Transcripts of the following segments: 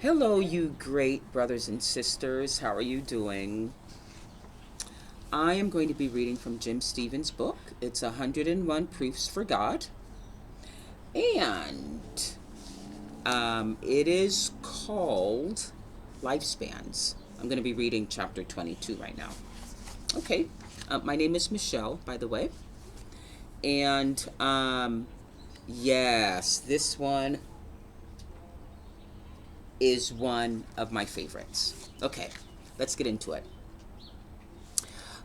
Hello, you great brothers and sisters. How are you doing? I am going to be reading from Jim Stevens' book. It's 101 Proofs for God. And it is called Lifespans. I'm going to be reading chapter 22 right now. Okay. My name is Michelle, by the way. And yes, this one is one of my favorites. Okay, let's get into it.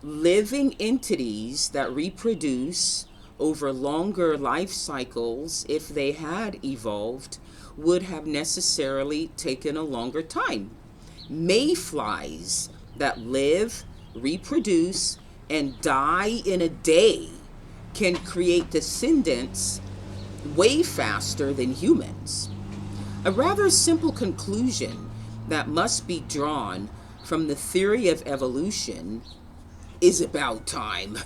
Living entities that reproduce over longer life cycles, if they had evolved, would have necessarily taken a longer time. Mayflies that live, reproduce, and die in a day can create descendants way faster than humans. A rather simple conclusion that must be drawn from the theory of evolution is about time.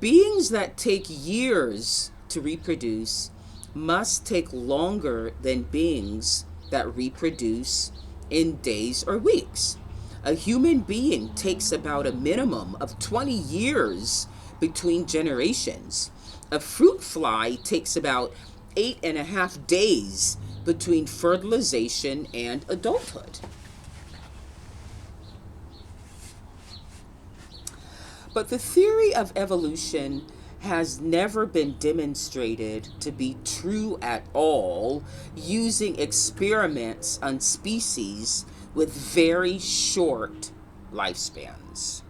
Beings that take years to reproduce must take longer than beings that reproduce in days or weeks. A human being takes about a minimum of 20 years between generations. A fruit fly takes about 8.5 days between fertilization and adulthood. But the theory of evolution has never been demonstrated to be true at all using experiments on species with very short lifespans.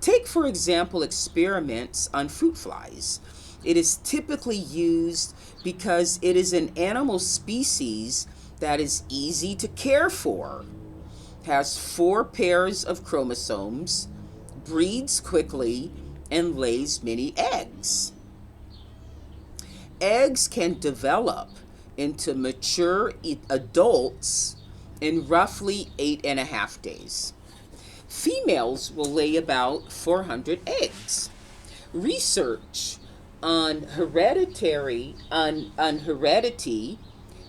Take, for example, experiments on fruit flies. It is typically used because it is an animal species that is easy to care for, has 4 pairs of chromosomes, breeds quickly, and lays many eggs. Eggs can develop into mature adults in roughly 8.5 days. Females will lay about 400 eggs. Research on heredity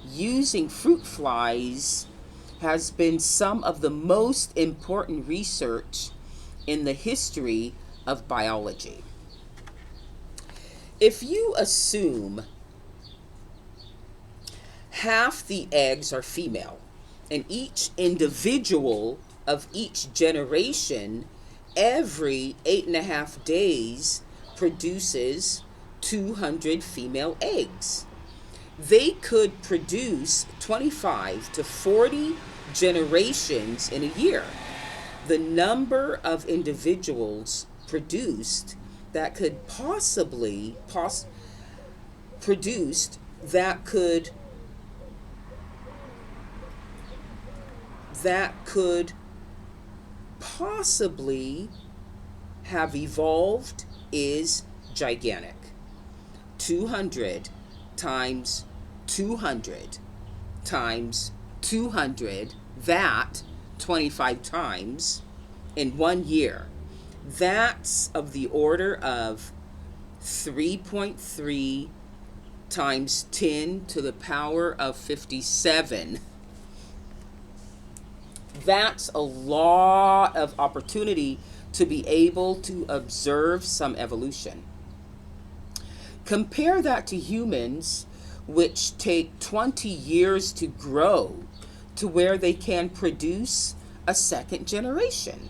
using fruit flies has been some of the most important research in the history of biology. If you assume half the eggs are female and each individual of each generation every 8.5 days produces 200 female eggs, they could produce 25 to 40 generations in a year. The number of individuals produced that could produced that could possibly have evolved is gigantic. 200 times 200 times 200, that 25 times in 1 year. That's of the order of 3.3 times 10 to the power of 57. That's a lot of opportunity to be able to observe some evolution. Compare that to humans, which take 20 years to grow to where they can produce a second generation.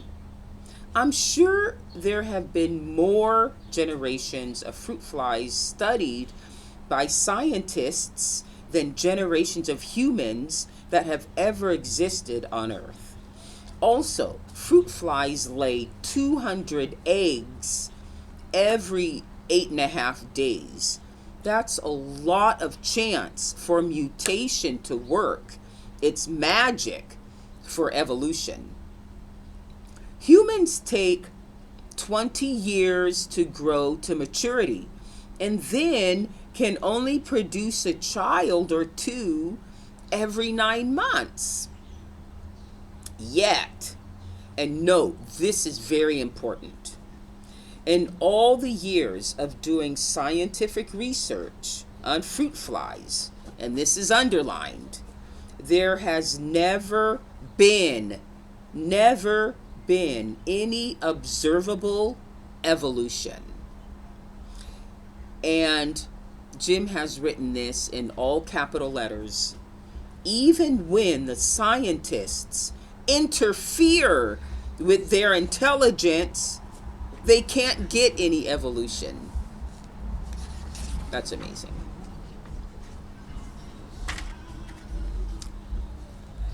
I'm sure there have been more generations of fruit flies studied by scientists than generations of humans that have ever existed on Earth. Also, fruit flies lay 200 eggs every 8.5 days. That's a lot of chance for mutation to work. It's magic for evolution. Humans take 20 years to grow to maturity and then can only produce a child or two every 9 months. Yet, and note, this is very important, in all the years of doing scientific research on fruit flies, and this is underlined, There has never been any observable evolution. And Jim has written this in all capital letters. Even when the scientists interfere with their intelligence, they can't get any evolution. That's amazing.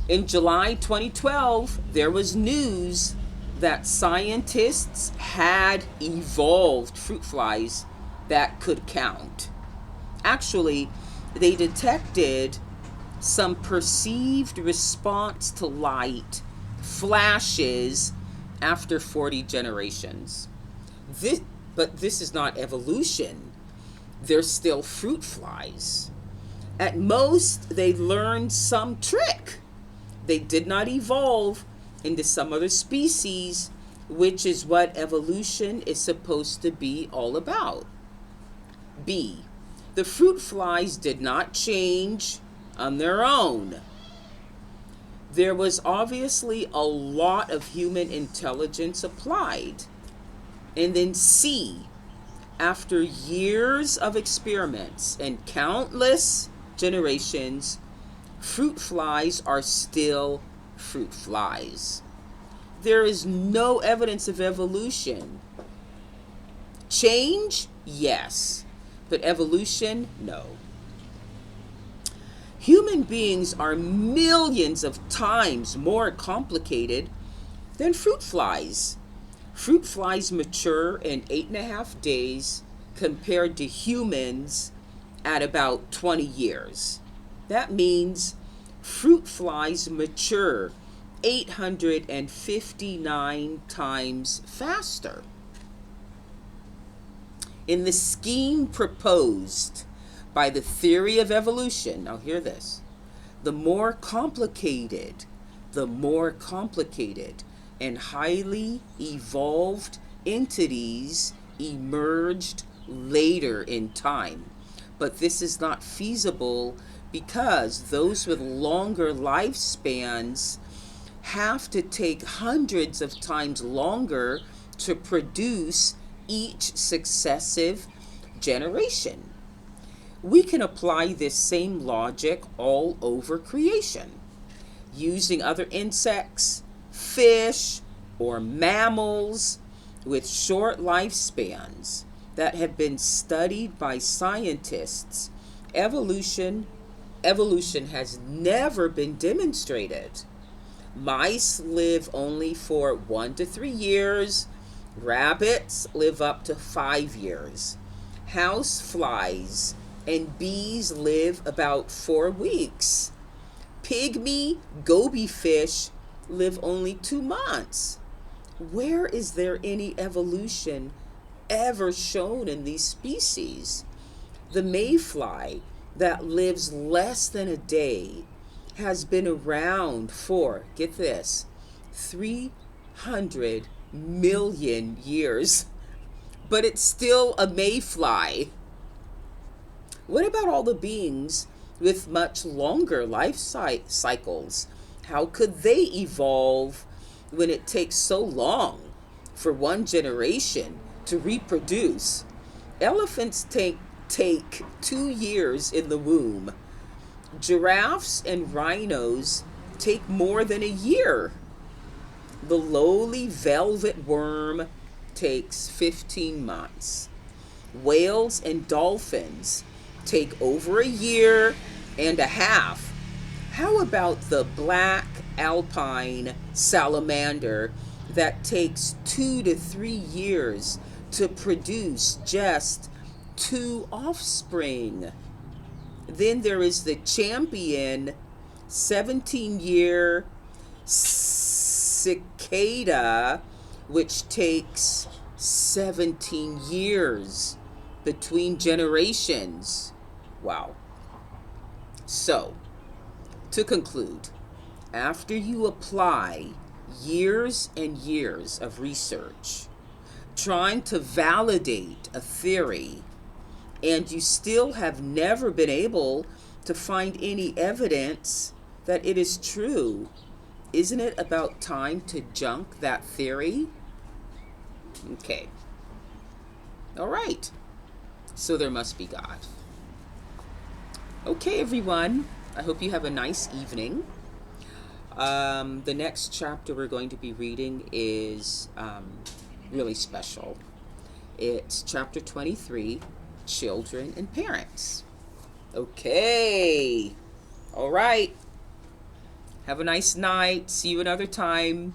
In July 2012, there was news that scientists had evolved fruit flies that could count. Actually, they detected some perceived response to light flashes after 40 generations. But this is not evolution. They're still fruit flies. At most, they learned some trick. They did not evolve into some other species, which is what evolution is supposed to be all about. B, the fruit flies did not change on their own. There was obviously a lot of human intelligence applied. And then C, after years of experiments and countless generations, fruit flies are still fruit flies. There is no evidence of evolution. Change? Yes. But evolution? No. Human beings are millions of times more complicated than fruit flies. Fruit flies mature in 8.5 days compared to humans at about 20 years. That means fruit flies mature 859 times faster. In the scheme proposed by the theory of evolution, now hear this, the more complicated and highly evolved entities emerged later in time. But this is not feasible because those with longer lifespans have to take hundreds of times longer to produce each successive generation. We can apply this same logic all over creation, using other insects, fish, or mammals with short lifespans that have been studied by scientists. Evolution has never been demonstrated. Mice live only for 1 to 3 years. Rabbits live up to 5 years. House flies and bees live about 4 weeks. Pygmy goby fish live only 2 months. Where is there any evolution ever shown in these species? The mayfly that lives less than a day has been around for, get this, 300 million years, but it's still a mayfly. What about all the beings with much longer life cycles? How could they evolve when it takes so long for one generation to reproduce? Elephants take 2 years in the womb. Giraffes and rhinos take more than a year. The lowly velvet worm takes 15 months. Whales and dolphins take over a year and a half. How about the black alpine salamander that takes 2 to 3 years to produce just 2 offspring? Then there is the champion 17-year cicada, which takes 17 years between generations. Wow. So, to conclude, after you apply years and years of research trying to validate a theory, and you still have never been able to find any evidence, that it is true, isn't it about time to junk that theory? Okay. All right. So there must be God. Okay, everyone. I hope you have a nice evening. The next chapter we're going to be reading is really special. It's chapter 23, Children and Parents. Okay. All right. Have a nice night. See you another time.